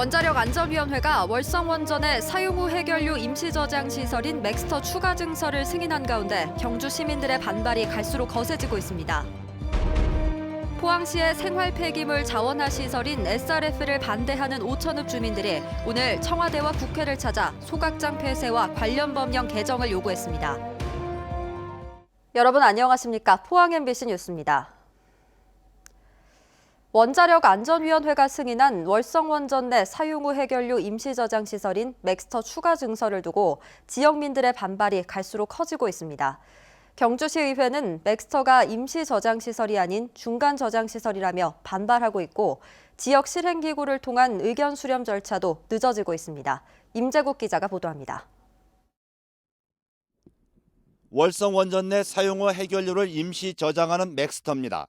원자력안전위원회가 월성원전의 사용 후 해결료 임시저장 시설인 맥스터 추가 증설을 승인한 가운데 경주 시민들의 반발이 갈수록 거세지고 있습니다. 포항시의 생활 폐기물 자원화 시설인 SRF를 반대하는 5천읍 주민들이 오늘 청와대와 국회를 찾아 소각장 폐쇄와 관련 법령 개정을 요구했습니다. 여러분 안녕하십니까? 포항 MBC 뉴스입니다. 원자력안전위원회가 승인한 월성원전 내 사용 후 해결료 임시저장 시설인 맥스터 추가 증설을 두고 지역민들의 반발이 갈수록 커지고 있습니다. 경주시의회는 맥스터가 임시저장 시설이 아닌 중간 저장 시설이라며 반발하고 있고 지역 실행기구를 통한 의견 수렴 절차도 늦어지고 있습니다. 임재국 기자가 보도합니다. 월성원전 내 사용 후 해결료를 임시 저장하는 맥스터입니다.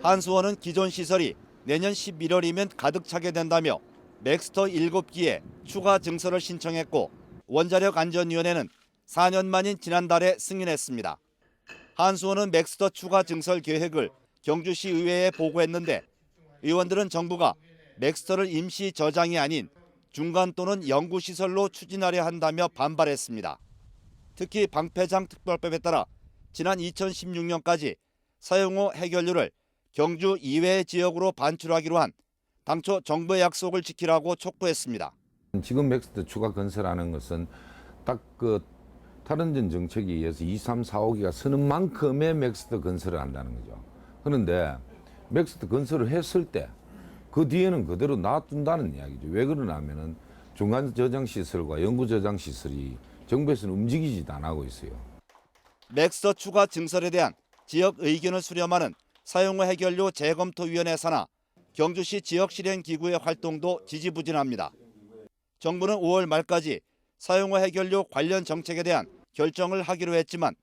한수원은 기존 시설이 내년 11월이면 가득 차게 된다며 맥스터 7기에 추가 증설을 신청했고 원자력안전위원회는 4년 만인 지난달에 승인했습니다. 한수원은 맥스터 추가 증설 계획을 경주시 의회에 보고했는데 의원들은 정부가 맥스터를 임시 저장이 아닌 중간 또는 영구 시설로 추진하려 한다며 반발했습니다. 특히 방패장 특별법에 따라 지난 2016년까지 사용 후 해결료를 경주 이외의 지역으로 반출하기로 한 당초 정부의 약속을 지키라고 촉구했습니다. 지금 맥스터 추가 건설하는 것은 딱 탈원전 정책에 의해서 2, 3, 4, 5기가 서는 만큼의 맥스터 건설을 한다는 거죠. 그런데 맥스터 건설을 했을 때 그 뒤에는 그대로 놔둔다는 이야기죠. 왜 그러냐면은 중간 저장 시설과 영구 저장 시설이 정부에서는 움직이지도 안 하고 있어요. 맥스터 추가 증설에 대한 지역 의견을 수렴하는 사용 후 해결료 재검토위원회 산하 경주시 지역실행기구의 활동도 지지부진합니다. 정부는 5월 말까지 사용 후 해결료 관련 정책에 대한 결정을 하기로 했지만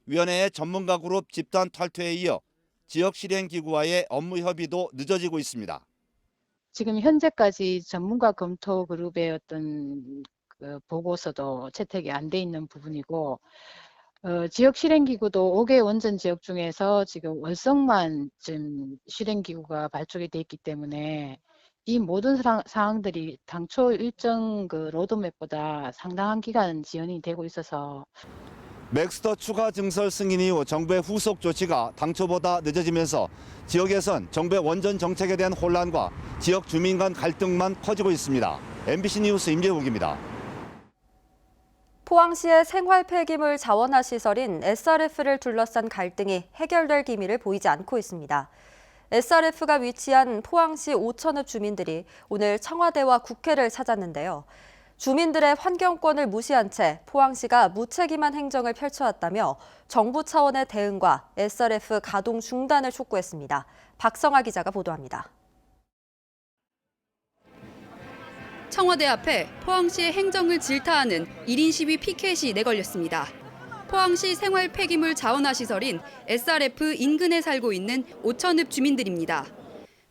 위원회의 전문가 그룹 집단 탈퇴에 이어 지역실행기구와의 업무 협의도 늦어지고 있습니다. 지금 현재까지 전문가 검토 그룹의 어떤 보고서도 채택이 안 돼 있는 부분이고 지역 실행기구도 5개 원전 지역 중에서 지금 월성만 지금 실행기구가 발족이 돼 있기 때문에 이 모든 사항들이 당초 일정 로드맵보다 상당한 기간 지연이 되고 있어서 맥스터 추가 증설 승인 이후 정부의 후속 조치가 당초보다 늦어지면서 지역에선 정부의 원전 정책에 대한 혼란과 지역 주민 간 갈등만 커지고 있습니다. MBC 뉴스 임재국입니다. 포항시의 생활 폐기물 자원화 시설인 SRF를 둘러싼 갈등이 해결될 기미를 보이지 않고 있습니다. SRF가 위치한 포항시 5천읍 주민들이 오늘 청와대와 국회를 찾았는데요. 주민들의 환경권을 무시한 채 포항시가 무책임한 행정을 펼쳐왔다며 정부 차원의 대응과 SRF 가동 중단을 촉구했습니다. 박성아 기자가 보도합니다. 청와대 앞에 포항시의 행정을 질타하는 1인 시위 피켓이 내걸렸습니다. 포항시 생활 폐기물 자원화 시설인 SRF 인근에 살고 있는 5천읍 주민들입니다.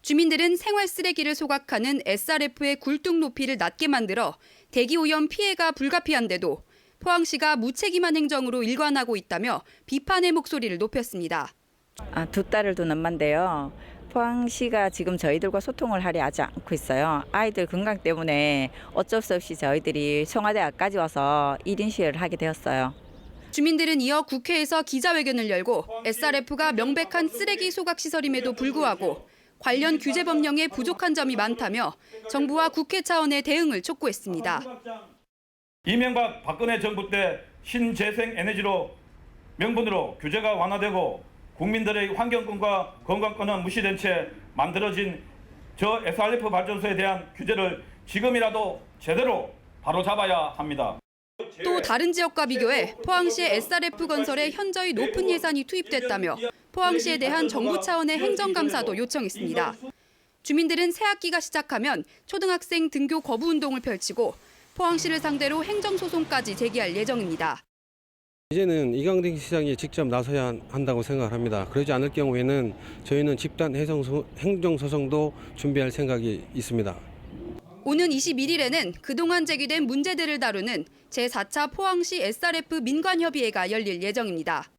주민들은 생활 쓰레기를 소각하는 SRF의 굴뚝 높이를 낮게 만들어 대기오염 피해가 불가피한데도 포항시가 무책임한 행정으로 일관하고 있다며 비판의 목소리를 높였습니다. 2달을 둔 엄마인데요. 포항시가 지금 저희들과 소통을 하려 하지 않고 있어요. 아이들 건강 때문에 어쩔 수 없이 저희들이 청와대 앞까지 와서 1인 시위를 하게 되었어요. 주민들은 이어 국회에서 기자회견을 열고 SRF가 명백한 쓰레기 소각 시설임에도 불구하고 관련 규제 법령에 부족한 점이 많다며 정부와 국회 차원의 대응을 촉구했습니다. 이명박 박근혜 정부 때 신재생 에너지로 명분으로 규제가 완화되고 국민들의 환경권과 건강권은 무시된 채 만들어진 저 SRF 발전소에 대한 규제를 지금이라도 제대로 바로잡아야 합니다. 또 다른 지역과 비교해 포항시의 SRF 건설에 현저히 높은 예산이 투입됐다며 포항시에 대한 정부 차원의 행정감사도 요청했습니다. 주민들은 새학기가 시작하면 초등학생 등교 거부 운동을 펼치고 포항시를 상대로 행정소송까지 제기할 예정입니다. 이제는 이강택 시장이 직접 나서야 한다고 생각을 합니다. 그러지 않을 경우에는 저희는 집단 행정소송도 준비할 생각이 있습니다. 오는 21일에는 그동안 제기된 문제들을 다루는 제4차 포항시 SRF 민관협의회가 열릴 예정입니다.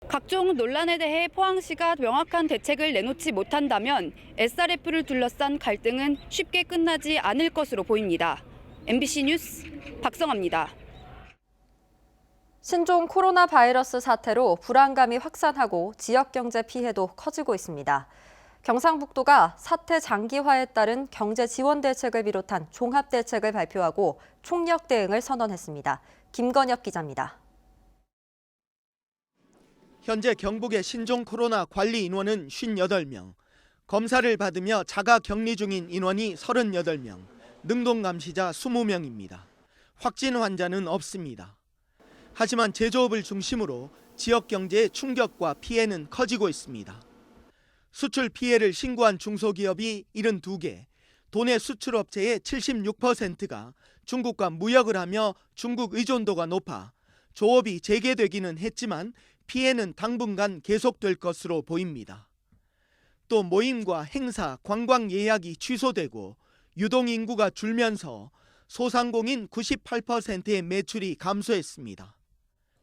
각종 논란에 대해 포항시가 명확한 대책을 내놓지 못한다면 SRF를 둘러싼 갈등은 쉽게 끝나지 않을 것으로 보입니다. MBC 뉴스 박성아입니다. 신종 코로나 바이러스 사태로 불안감이 확산하고 지역 경제 피해도 커지고 있습니다. 경상북도가 사태 장기화에 따른 경제 지원 대책을 비롯한 종합 대책을 발표하고 총력 대응을 선언했습니다. 김건엽 기자입니다. 현재 경북의 신종 코로나 관리 인원은 58명, 검사를 받으며 자가 격리 중인 인원이 38명, 능동 감시자 20명입니다. 확진 환자는 없습니다. 하지만 제조업을 중심으로 지역 경제의 충격과 피해는 커지고 있습니다. 수출 피해를 신고한 중소기업이 72개, 도내 수출업체의 76%가 중국과 무역을 하며 중국 의존도가 높아 조업이 재개되기는 했지만 피해는 당분간 계속될 것으로 보입니다. 또 모임과 행사, 관광 예약이 취소되고 유동인구가 줄면서 소상공인 98%의 매출이 감소했습니다.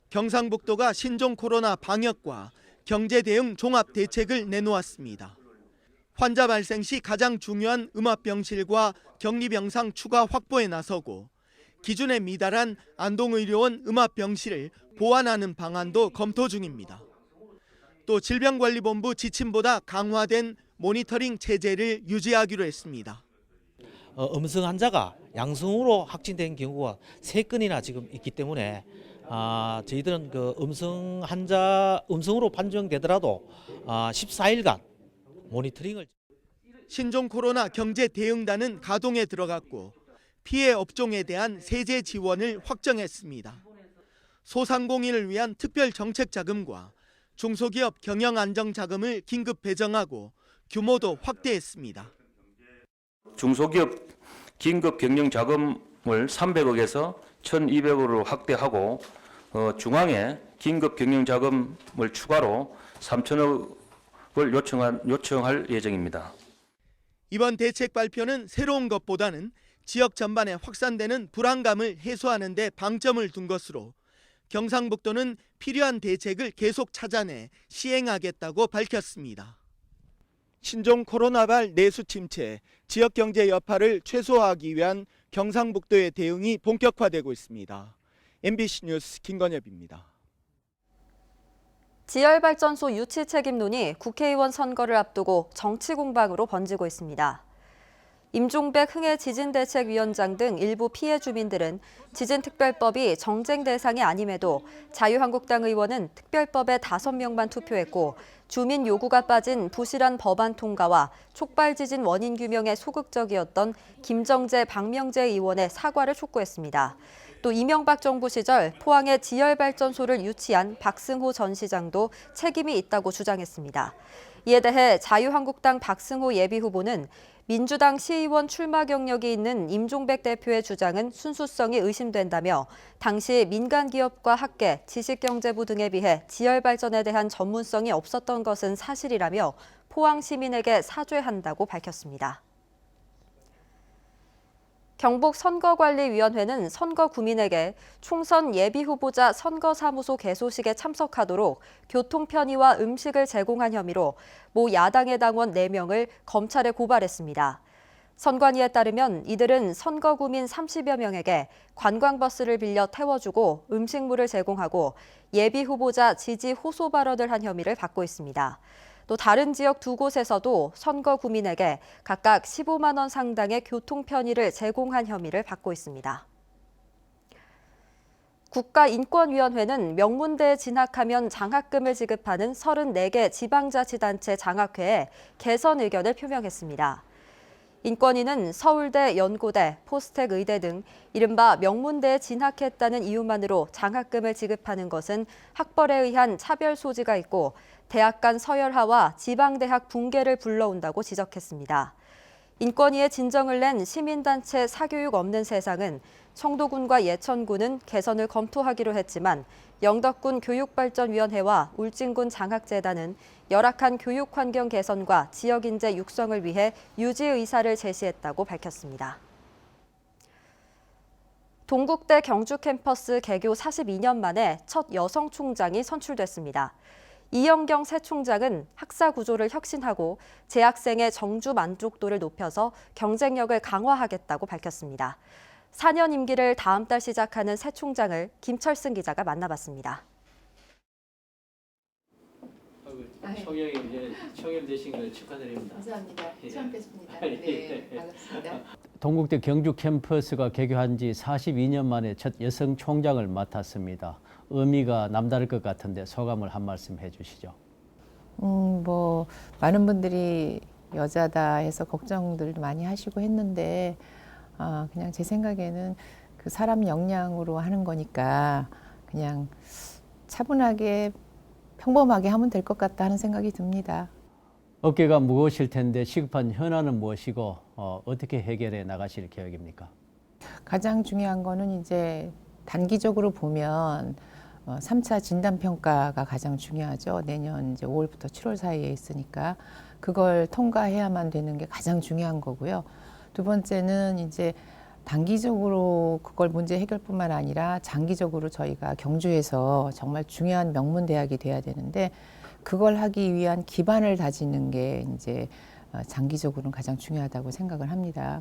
경상북도가 신종 코로나 방역과 경제 대응 종합 대책을 내놓았습니다. 환자 발생 시 가장 중요한 음압병실과 격리병상 추가 확보에 나서고 기준에 미달한 안동의료원 음압병실을 보완하는 방안도 검토 중입니다. 또 질병관리본부 지침보다 강화된 모니터링 체제를 유지하기로 했습니다. 음성 환자가 양성으로 확진된 경우가 3건이나 지금 있기 때문에 저희들은 그 음성으로 판정되더라도 14일간 모니터링을. 신종 코로나 경제 대응단은 가동에 들어갔고 피해 업종에 대한 세제 지원을 확정했습니다. 소상공인을 위한 특별 정책 자금과 중소기업 경영 안정 자금을 긴급 배정하고 규모도 확대했습니다. 중소기업 긴급 경영 자금을 300억에서 1,200억으로 확대하고 중앙에 긴급 경영 자금을 추가로 3,000억을 요청할 예정입니다. 이번 대책 발표는 새로운 것보다는 지역 전반에 확산되는 불안감을 해소하는 데 방점을 둔 것으로 경상북도는 필요한 대책을 계속 찾아내 시행하겠다고 밝혔습니다. 신종 코로나발 내수 침체, 지역 경제 여파를 최소화하기 위한 경상북도의 대응이 본격화되고 있습니다. MBC 뉴스 김건엽입니다. 지열발전소 유치 책임론이 국회의원 선거를 앞두고 정치 공방으로 번지고 있습니다. 임종백 흥해지진대책위원장 등 일부 피해 주민들은 지진특별법이 정쟁 대상이 아님에도 자유한국당 의원은 특별법에 5명만 투표했고 주민 요구가 빠진 부실한 법안 통과와 촉발 지진 원인 규명에 소극적이었던 김정재, 박명재 의원의 사과를 촉구했습니다. 또 이명박 정부 시절 포항에 지열발전소를 유치한 박승호 전 시장도 책임이 있다고 주장했습니다. 이에 대해 자유한국당 박승호 예비후보는 민주당 시의원 출마 경력이 있는 임종백 대표의 주장은 순수성이 의심된다며 당시 민간기업과 학계, 지식경제부 등에 비해 지열발전에 대한 전문성이 없었던 것은 사실이라며 포항 시민에게 사죄한다고 밝혔습니다. 경북선거관리위원회는 선거구민에게 총선 예비후보자 선거사무소 개소식에 참석하도록 교통편의와 음식을 제공한 혐의로 모 야당의 당원 4명을 검찰에 고발했습니다. 선관위에 따르면 이들은 선거구민 30여 명에게 관광버스를 빌려 태워주고 음식물을 제공하고 예비후보자 지지 호소 발언을 한 혐의를 받고 있습니다. 또 다른 지역 2곳에서도 선거구민에게 각각 15만 원 상당의 교통편의를 제공한 혐의를 받고 있습니다. 국가인권위원회는 명문대에 진학하면 장학금을 지급하는 34개 지방자치단체 장학회에 개선 의견을 표명했습니다. 인권위는 서울대, 연고대, 포스텍 의대 등 이른바 명문대에 진학했다는 이유만으로 장학금을 지급하는 것은 학벌에 의한 차별 소지가 있고 대학 간 서열화와 지방대학 붕괴를 불러온다고 지적했습니다. 인권위에 진정을 낸 시민단체 사교육 없는 세상은 청도군과 예천군은 개선을 검토하기로 했지만 영덕군 교육발전위원회와 울진군 장학재단은 열악한 교육 환경 개선과 지역 인재 육성을 위해 유지 의사를 제시했다고 밝혔습니다. 동국대 경주 캠퍼스 개교 42년 만에 첫 여성 총장이 선출됐습니다. 이영경 새 총장은 학사 구조를 혁신하고 재학생의 정주 만족도를 높여서 경쟁력을 강화하겠다고 밝혔습니다. 4년 임기를 다음 달 시작하는 새 총장을 김철승 기자가 만나봤습니다. 총영 되신 걸 축하드립니다. 감사합니다. 예. 처음 뵙습니다. 예. 네, 반갑습니다. 동국대 경주 캠퍼스가 개교한 지 42년 만에 첫 여성 총장을 맡았습니다. 의미가 남다를 것 같은데 소감을 한 말씀 해주시죠. 뭐 많은 분들이 여자다 해서 걱정들도 많이 하시고 했는데 그냥 제 생각에는 그 사람 역량으로 하는 거니까 그냥 차분하게 평범하게 하면 될 것 같다 하는 생각이 듭니다. 어깨가 무거우실 텐데 시급한 현안은 무엇이고 어떻게 해결해 나가실 계획입니까? 가장 중요한 거는 이제 단기적으로 보면 3차 진단평가가 가장 중요하죠. 내년 이제 5월부터 7월 사이에 있으니까 그걸 통과해야만 되는 게 가장 중요한 거고요. 두 번째는 이제 단기적으로 그걸 문제 해결뿐만 아니라 장기적으로 저희가 경주에서 정말 중요한 명문 대학이 돼야 되는데 그걸 하기 위한 기반을 다지는 게 이제 장기적으로는 가장 중요하다고 생각을 합니다.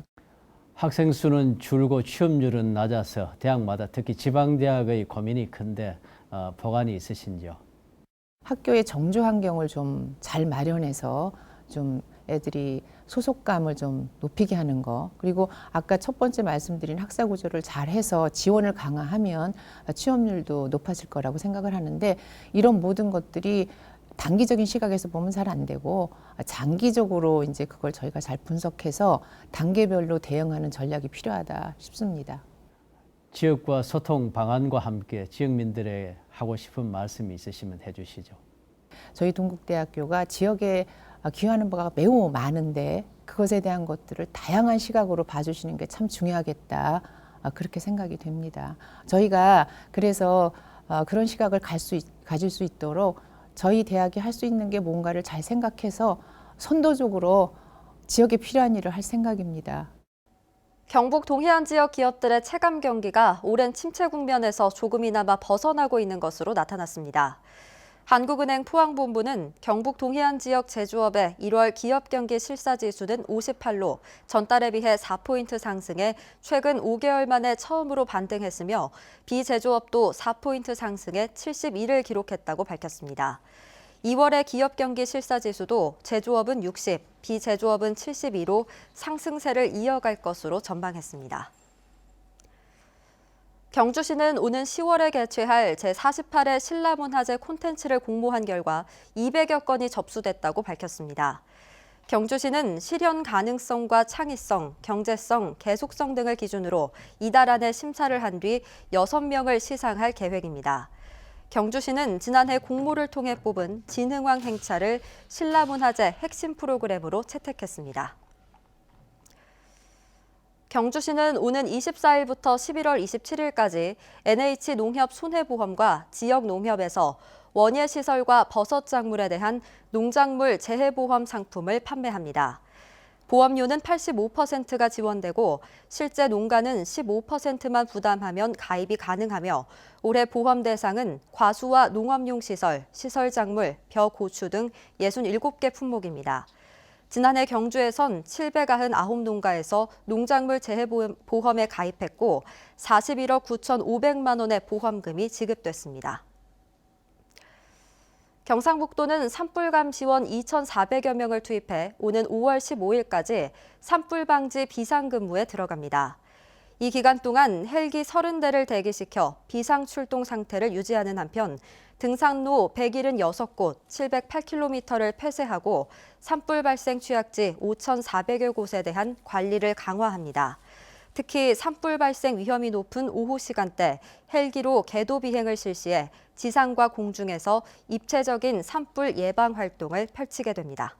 학생 수는 줄고 취업률은 낮아서 대학마다 특히 지방대학의 고민이 큰데 보관이 있으신지요? 학교의 정주 환경을 좀 잘 마련해서 좀 애들이 소속감을 좀 높이게 하는 거, 그리고 아까 첫 번째 말씀드린 학사 구조를 잘 해서 지원을 강화하면 취업률도 높아질 거라고 생각을 하는데 이런 모든 것들이 단기적인 시각에서 보면 잘 안 되고 장기적으로 이제 그걸 저희가 잘 분석해서 단계별로 대응하는 전략이 필요하다 싶습니다. 지역과 소통 방안과 함께 지역민들에게 하고 싶은 말씀이 있으시면 해주시죠. 저희 동국대학교가 지역에 기여하는 바가 매우 많은데 그것에 대한 것들을 다양한 시각으로 봐주시는 게 참 중요하겠다. 그렇게 생각이 됩니다. 저희가 그래서 그런 시각을 가질 수 있도록 저희 대학이 할 수 있는 게 뭔가를 잘 생각해서 선도적으로 지역에 필요한 일을 할 생각입니다. 경북 동해안 지역 기업들의 체감 경기가 오랜 침체 국면에서 조금이나마 벗어나고 있는 것으로 나타났습니다. 한국은행 포항본부는 경북 동해안 지역 제조업의 1월 기업 경기 실사지수는 58로 전달에 비해 4포인트 상승해 최근 5개월 만에 처음으로 반등했으며 비제조업도 4포인트 상승해 71을 기록했다고 밝혔습니다. 2월의 기업 경기 실사지수도 제조업은 60, 비제조업은 72로 상승세를 이어갈 것으로 전망했습니다. 경주시는 오는 10월에 개최할 제48회 신라문화제 콘텐츠를 공모한 결과 200여 건이 접수됐다고 밝혔습니다. 경주시는 실현 가능성과 창의성, 경제성, 계속성 등을 기준으로 이달 안에 심사를 한 뒤 6명을 시상할 계획입니다. 경주시는 지난해 공모를 통해 뽑은 진흥왕 행차를 신라문화제 핵심 프로그램으로 채택했습니다. 경주시는 오는 24일부터 11월 27일까지 NH농협 손해보험과 지역농협에서 원예시설과 버섯 작물에 대한 농작물 재해보험 상품을 판매합니다. 보험료는 85%가 지원되고 실제 농가는 15%만 부담하면 가입이 가능하며 올해 보험 대상은 과수와 농업용 시설, 시설작물, 벼고추 등 67개 품목입니다. 지난해 경주에선 799농가에서 농작물 재해보험에 가입했고 41억 9,500만 원의 보험금이 지급됐습니다. 경상북도는 산불감 지원 2,400여 명을 투입해 오는 5월 15일까지 산불 방지 비상근무에 들어갑니다. 이 기간 동안 헬기 30대를 대기시켜 비상 출동 상태를 유지하는 한편 등산로 176곳, 708km를 폐쇄하고 산불 발생 취약지 5,400여 곳에 대한 관리를 강화합니다. 특히 산불 발생 위험이 높은 오후 시간대 헬기로 궤도 비행을 실시해 지상과 공중에서 입체적인 산불 예방 활동을 펼치게 됩니다.